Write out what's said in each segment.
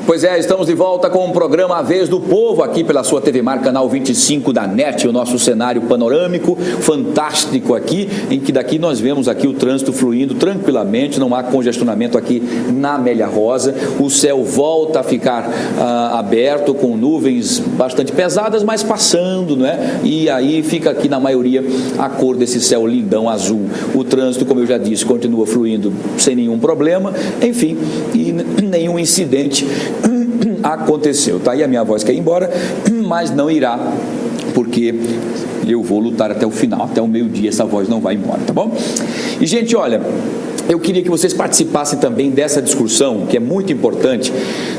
Pois é, estamos de volta com o programa A Vez do Povo, aqui pela sua TV Mar, canal 25 da NET, o nosso cenário panorâmico, fantástico aqui, em que daqui nós vemos aqui o trânsito fluindo tranquilamente, não há congestionamento aqui na Amélia Rosa, o céu volta a ficar aberto, com nuvens bastante pesadas, mas passando, não é? E aí fica aqui na maioria a cor desse céu lindão azul. O trânsito, como eu já disse, continua fluindo sem nenhum problema, enfim, e nenhum incidente aconteceu. Tá aí a minha voz quer ir embora, mas não irá, porque eu vou lutar até o final, até o meio-dia essa voz não vai embora, tá bom? E gente, olha, eu queria que vocês participassem também dessa discussão, que é muito importante,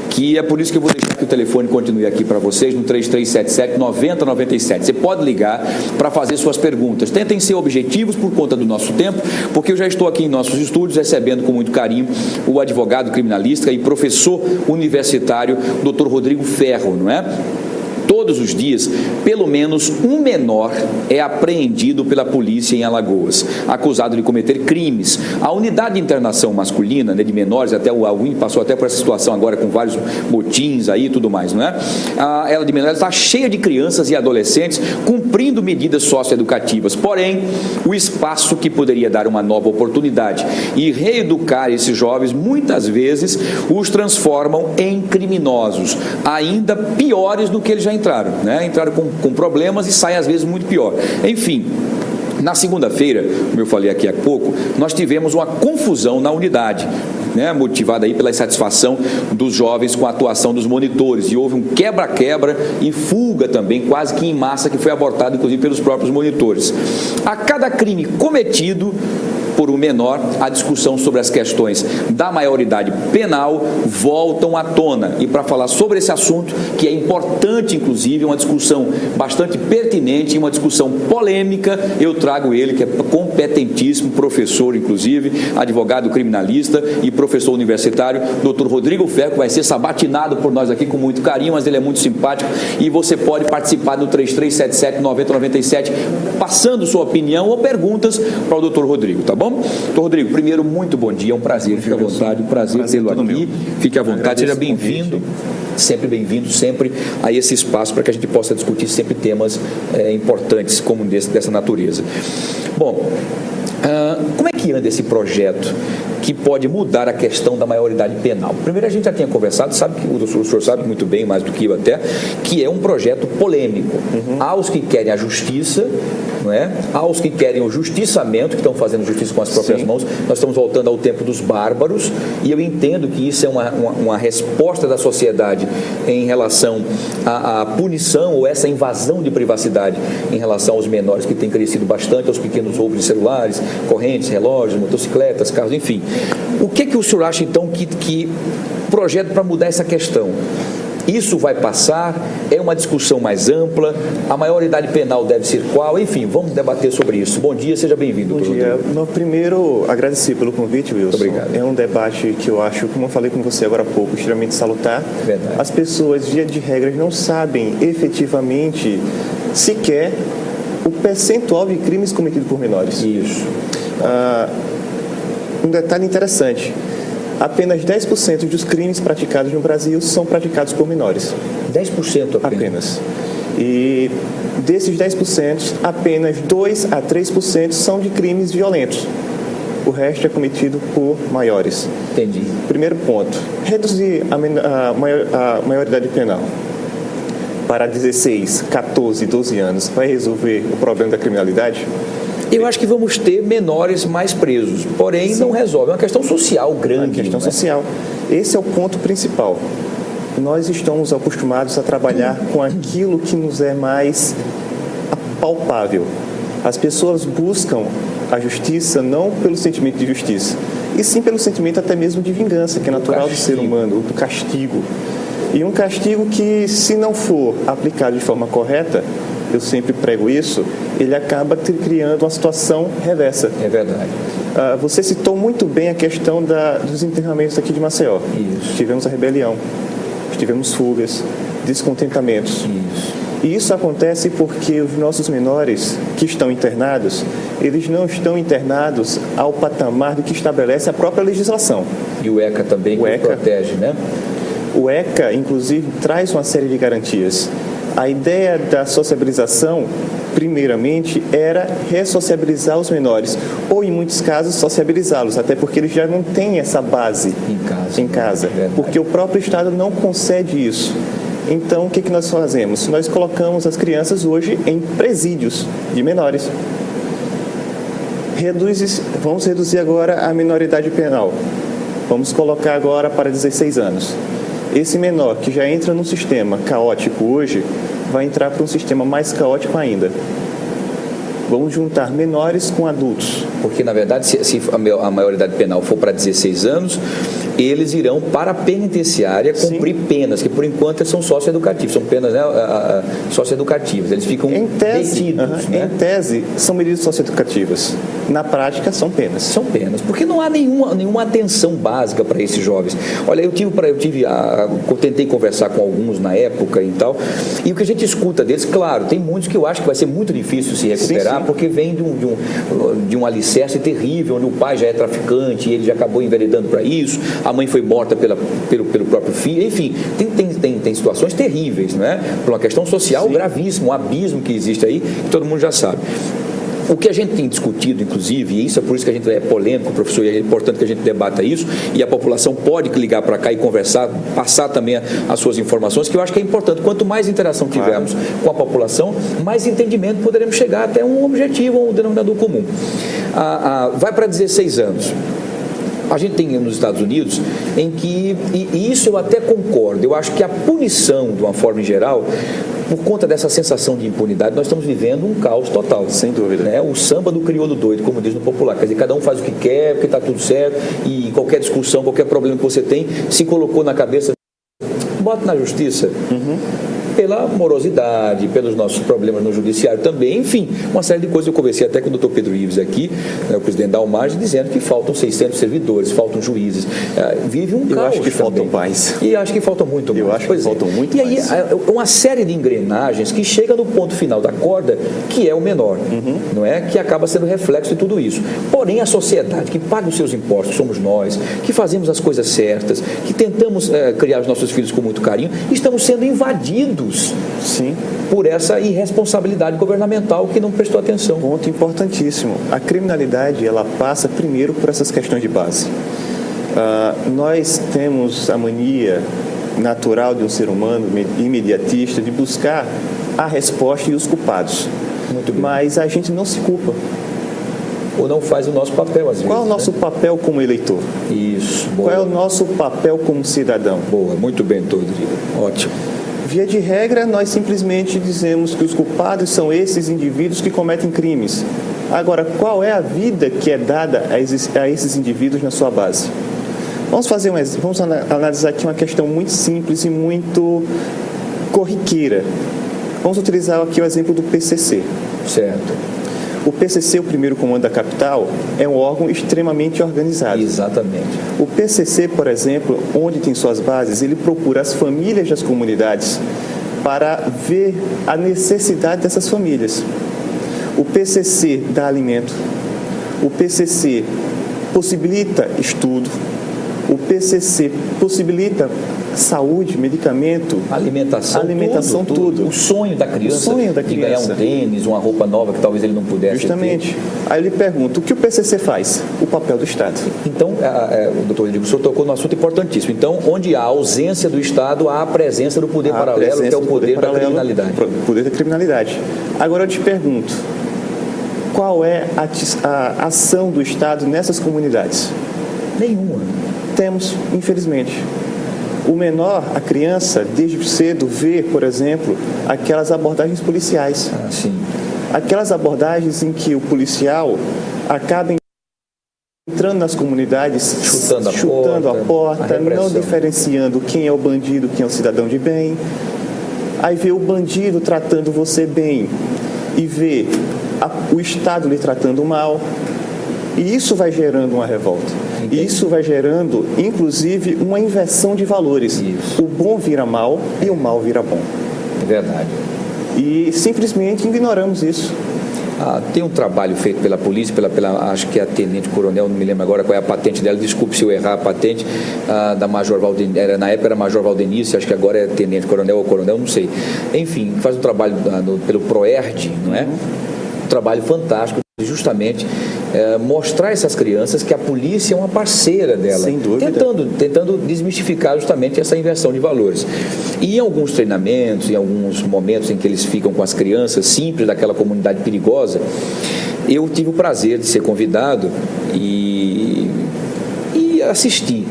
que é por isso que eu vou deixar que o telefone continue aqui para vocês, no 3377-9097. Você pode ligar para fazer suas perguntas. Tentem ser objetivos por conta do nosso tempo, porque eu já estou aqui em nossos estúdios recebendo com muito carinho o advogado criminalista e professor universitário, Dr. Rodrigo Ferro, não é? Todos os dias, pelo menos um menor é apreendido pela polícia em Alagoas, acusado de cometer crimes. A unidade de internação masculina, né, de menores, até o Alvin passou até por essa situação agora com vários motins aí e tudo mais, não é? Ela de menores está cheia de crianças e adolescentes cumprindo medidas socioeducativas, porém, o espaço que poderia dar uma nova oportunidade e reeducar esses jovens, muitas vezes, os transformam em criminosos, ainda piores do que eles já entraram, né? Entraram com problemas e saem às vezes muito pior. Enfim, na segunda-feira, como eu falei aqui há pouco, nós tivemos uma confusão na unidade, né, motivada aí pela insatisfação dos jovens com a atuação dos monitores, e houve um quebra-quebra e fuga também, quase que em massa, que foi abortado inclusive pelos próprios monitores. A cada crime cometido por um menor, a discussão sobre as questões da maioridade penal voltam à tona. E para falar sobre esse assunto, que é importante, inclusive, uma discussão bastante pertinente, uma discussão polêmica, eu trago ele, que é competentíssimo, professor, inclusive, advogado criminalista e professor universitário, Dr. Rodrigo Ferro, que vai ser sabatinado por nós aqui com muito carinho, mas ele é muito simpático, e você pode participar do 3377-9097, passando sua opinião ou perguntas para o Dr. Rodrigo, tá bom? Doutor Rodrigo, primeiro, muito bom dia, é um prazer, fique à vontade, um prazer tê-lo aqui, fique à vontade, seja bem-vindo, sempre a esse espaço para que a gente possa discutir sempre temas importantes como dessa natureza. Bom, como é que anda esse projeto que pode mudar a questão da maioridade penal? Primeiro, a gente já tinha conversado, sabe que o senhor sabe muito bem, mais do que eu até, que é um projeto polêmico. Há os que querem a justiça, não é? Há os que querem o justiçamento, que estão fazendo justiça com as próprias mãos. Nós estamos voltando ao tempo dos bárbaros, e eu entendo que isso é uma resposta da sociedade em relação à punição ou essa invasão de privacidade em relação aos menores, que tem crescido bastante, aos pequenos roubos de celulares, correntes, relógios, motocicletas, carros, enfim. O que o senhor acha, então, que projeto para mudar essa questão? Isso vai passar? É uma discussão mais ampla? A maioridade penal deve ser qual? Enfim, vamos debater sobre isso. Bom dia, seja bem-vindo. Bom dia. Primeiro, agradecer pelo convite, Wilson. Obrigado. É um debate que eu acho, como eu falei com você agora há pouco, extremamente salutar. Verdade. As pessoas, via de regras, não sabem efetivamente sequer o percentual de crimes cometidos por menores. Isso. Um detalhe interessante. Apenas 10% dos crimes praticados no Brasil são praticados por menores. 10% apenas. E desses 10%, apenas 2 a 3% são de crimes violentos. O resto é cometido por maiores. Entendi. Primeiro ponto, reduzir a maioridade penal para 16, 14, 12 anos vai resolver o problema da criminalidade? Eu acho que vamos ter menores mais presos, porém não resolve. É uma questão social grande. Uma questão social. Esse é o ponto principal. Nós estamos acostumados a trabalhar com aquilo que nos é mais palpável. As pessoas buscam a justiça não pelo sentimento de justiça, e sim pelo sentimento até mesmo de vingança, que é natural do ser humano, do castigo. E um castigo que, se não for aplicado de forma correta, eu sempre prego isso, ele acaba criando uma situação reversa. É verdade. Você citou muito bem a questão dos internamentos aqui de Maceió. Isso. Tivemos a rebelião, tivemos fugas, descontentamentos. Isso. E isso acontece porque os nossos menores que estão internados, eles não estão internados ao patamar do que estabelece a própria legislação. E o ECA também, que protege, né? O ECA, inclusive, traz uma série de garantias. A ideia da sociabilização, primeiramente, era ressociabilizar os menores, ou, em muitos casos, sociabilizá-los, até porque eles já não têm essa base em casa, porque o próprio Estado não concede isso. Então, o que nós fazemos? Nós colocamos as crianças hoje em presídios de menores. Vamos reduzir agora a minoridade penal. Vamos colocar agora para 16 anos. Esse menor que já entra num sistema caótico hoje, vai entrar para um sistema mais caótico ainda. Vamos juntar menores com adultos. Porque, na verdade, se a maioridade penal for para 16 anos, eles irão para a penitenciária cumprir penas, que por enquanto são socioeducativas, são penas, né, socioeducativas. Eles ficam detidos. Né? Em tese, são medidas socioeducativas. Na prática, são penas. São penas, porque não há nenhuma atenção básica para esses jovens. Olha, eu tentei conversar com alguns na época e tal, e o que a gente escuta deles, claro, tem muitos que eu acho que vai ser muito difícil se recuperar, porque vem de um alicerce terrível, onde o pai já é traficante e ele já acabou enveredando para isso, a mãe foi morta pelo próprio filho, enfim, tem situações terríveis, né? Por uma questão social gravíssima, um abismo que existe aí, que todo mundo já sabe. O que a gente tem discutido, inclusive, e isso é por isso que a gente é polêmico, professor, e é importante que a gente debata isso, e a população pode ligar para cá e conversar, passar também as suas informações, que eu acho que é importante. Quanto mais interação tivermos com a população, mais entendimento poderemos chegar até um objetivo, um denominador comum. Vai para 16 anos. A gente tem nos Estados Unidos em que, e isso eu até concordo, eu acho que a punição, de uma forma geral, por conta dessa sensação de impunidade, nós estamos vivendo um caos total. Sem dúvida. Né? O samba do crioulo doido, como diz no popular. Quer dizer, cada um faz o que quer, porque está tudo certo, e qualquer discussão, qualquer problema que você tem, se colocou na cabeça, bota na justiça. Pela morosidade, pelos nossos problemas no judiciário também, enfim, uma série de coisas. Eu conversei até com o doutor Pedro Ives aqui, né, o presidente da Almagem, dizendo que faltam 600 servidores, faltam juízes, vive um caos. Eu acho que também. Faltam mais. E acho que faltam muito mais. Eu acho que faltam muito mais. E aí, uma série de engrenagens que chega no ponto final da corda, que é o menor, não é? Que acaba sendo reflexo de tudo isso. Porém, a sociedade que paga os seus impostos, somos nós, que fazemos as coisas certas, que tentamos criar os nossos filhos com muito carinho, estamos sendo invadidos por essa irresponsabilidade governamental que não prestou atenção. Ponto importantíssimo. A criminalidade, ela passa primeiro por essas questões de base. Nós temos a mania natural de um ser humano imediatista de buscar a resposta e os culpados. Muito bem. Mas a gente não se culpa. Ou não faz o nosso papel, às vezes. Qual é o nosso papel como eleitor? Isso. Boa. Qual é o nosso papel como cidadão? Boa, muito bem, todo. Ótimo. Via de regra, nós simplesmente dizemos que os culpados são esses indivíduos que cometem crimes. Agora, qual é a vida que é dada a esses indivíduos na sua base? Vamos analisar aqui uma questão muito simples e muito corriqueira. Vamos utilizar aqui o exemplo do PCC. Certo. O PCC, o primeiro comando da capital, é um órgão extremamente organizado. Exatamente. O PCC, por exemplo, onde tem suas bases, ele procura as famílias das comunidades para ver a necessidade dessas famílias. O PCC dá alimento, o PCC possibilita estudo, o PCC possibilita saúde, medicamento, alimentação, tudo. O sonho da criança, de ganhar um tênis, uma roupa nova que talvez ele não pudesse Justamente. ter. Aí eu lhe pergunto, o que o PCC faz? O papel do Estado. Então, o doutor Rodrigo, o senhor tocou num assunto importantíssimo. Então, onde há ausência do Estado, há a presença do poder paralelo, que é o poder da criminalidade. Poder da criminalidade. Agora eu te pergunto, qual é a ação do Estado nessas comunidades? Nenhuma. Temos, infelizmente. O menor, a criança, desde cedo vê, por exemplo, aquelas abordagens policiais. Sim. Aquelas abordagens em que o policial acaba entrando nas comunidades, chutando a porta, não diferenciando quem é o bandido, quem é o cidadão de bem. Aí vê o bandido tratando você bem e vê o Estado lhe tratando mal. E isso vai gerando uma revolta. Entendi. E isso vai gerando, inclusive, uma inversão de valores. Isso. O bom vira mal e o mal vira bom. É verdade. E simplesmente ignoramos isso. tem um trabalho feito pela polícia, acho que é a Tenente Coronel, não me lembro agora qual é a patente dela, desculpe se eu errar a patente, da Major Valdenice, na época era Major Valdenice, acho que agora é Tenente Coronel ou Coronel, não sei. Enfim, faz um trabalho pelo PROERD, não é? Um trabalho fantástico, justamente mostrar a essas crianças que a polícia é uma parceira dela, sem dúvida, tentando desmistificar justamente essa inversão de valores. E em alguns treinamentos, em alguns momentos em que eles ficam com as crianças simples daquela comunidade perigosa, eu tive o prazer de ser convidado e assistir.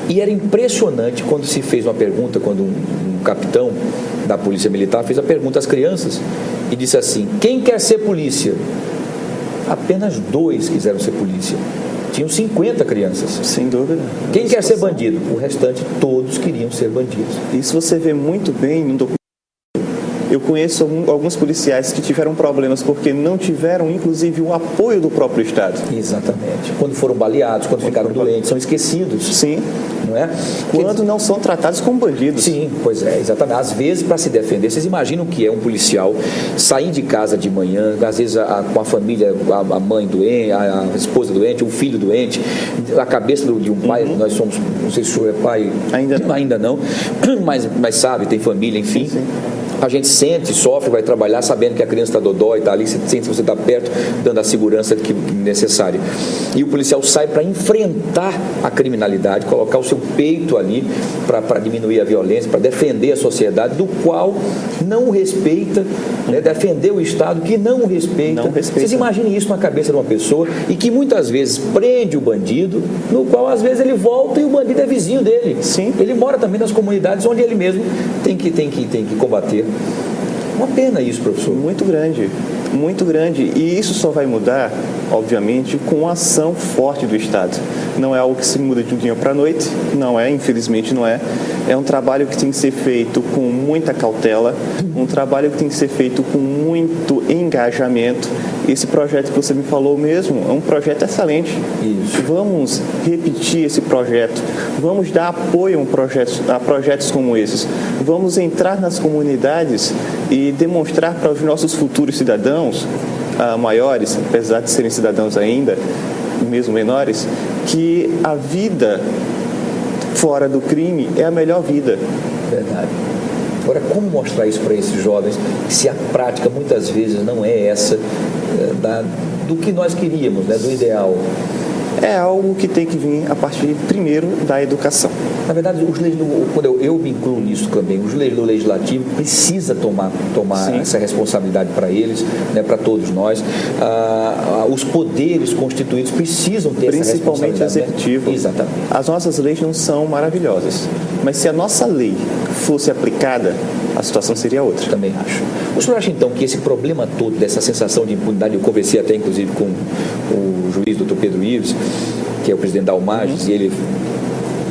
E era impressionante quando se fez uma pergunta, quando um capitão da Polícia Militar fez a pergunta às crianças e disse assim: quem quer ser polícia? Apenas 2 quiseram ser polícia. Tinham 50 crianças. Sem dúvida. Quem quer ser bandido? O restante, todos queriam ser bandidos. Isso você vê muito bem no documento. Eu conheço alguns policiais que tiveram problemas porque não tiveram, inclusive, o apoio do próprio Estado. Exatamente. Quando foram baleados, quando ficaram doentes, são esquecidos. Sim. Não é? Quando não são tratados como bandidos. Sim, pois é, exatamente. Às vezes, para se defender, vocês imaginam que é um policial sair de casa de manhã, às vezes com a família, a mãe doente, a esposa doente, o filho doente, a cabeça de um pai, nós somos, não sei se o senhor é pai, ainda não, mas sabe, tem família, enfim. Sim. A gente sente, sofre, vai trabalhar sabendo que a criança está dodói, está ali, sente você está perto, dando a segurança que necessária. E o policial sai para enfrentar a criminalidade, colocar o seu peito ali para diminuir a violência, para defender a sociedade, do qual não o respeita, né? Defender o Estado que não o respeita. Vocês imaginem isso na cabeça de uma pessoa e que muitas vezes prende o bandido, no qual às vezes ele volta e o bandido é vizinho dele. Sim. Ele mora também nas comunidades onde ele mesmo tem que combater. Uma pena isso, professor. Muito grande, muito grande. E isso só vai mudar, obviamente, com a ação forte do Estado. Não é algo que se muda de um dia para a noite, não é, infelizmente não é. É um trabalho que tem que ser feito com muita cautela, um trabalho que tem que ser feito com muito engajamento. Esse projeto que você me falou mesmo é um projeto excelente. Isso. Vamos repetir esse projeto, vamos dar apoio a projetos como esses, vamos entrar nas comunidades e demonstrar para os nossos futuros cidadãos maiores, apesar de serem cidadãos ainda, mesmo menores, que a vida fora do crime é a melhor vida. Verdade. Agora, como mostrar isso para esses jovens, se a prática muitas vezes não é essa do que nós queríamos, né, do ideal? É algo que tem que vir a partir, primeiro, da educação. Na verdade, quando eu me incluo nisso também, o legislativo precisa tomar essa responsabilidade para eles, né, para todos nós. Os poderes constituídos precisam ter essa responsabilidade. Principalmente o executivo. Né? Exatamente. As nossas leis não são maravilhosas, mas se a nossa lei fosse aplicada, a situação seria outra. Também acho. O senhor acha, então, que esse problema todo, dessa sensação de impunidade, eu conversei até, inclusive, com o juiz, doutor Pedro Ives, que é o presidente da Almages, e ele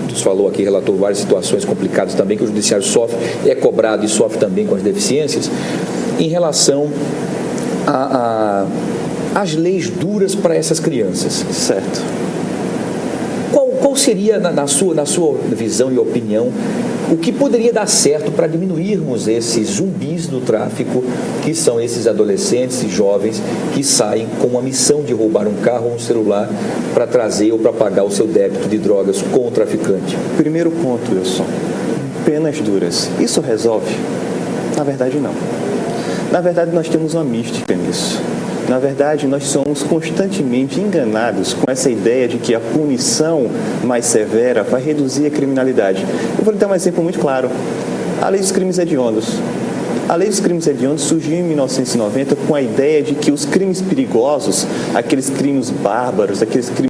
nos falou aqui, relatou várias situações complicadas também, que o judiciário sofre, é cobrado e sofre também com as deficiências, em relação às leis duras para essas crianças. Certo. Qual seria, na sua visão e opinião, o que poderia dar certo para diminuirmos esses zumbis do tráfico, que são esses adolescentes e jovens que saem com uma missão de roubar um carro ou um celular para trazer ou para pagar o seu débito de drogas com o traficante? Primeiro ponto, Wilson, penas duras. Isso resolve? Na verdade, não. Na verdade, nós temos uma mística nisso. Na verdade, nós somos constantemente enganados com essa ideia de que a punição mais severa vai reduzir a criminalidade. Eu vou lhe dar um exemplo muito claro. A Lei dos Crimes Hediondos. A Lei dos Crimes Hediondos surgiu em 1990 com a ideia de que os crimes perigosos, aqueles crimes bárbaros, aqueles crimes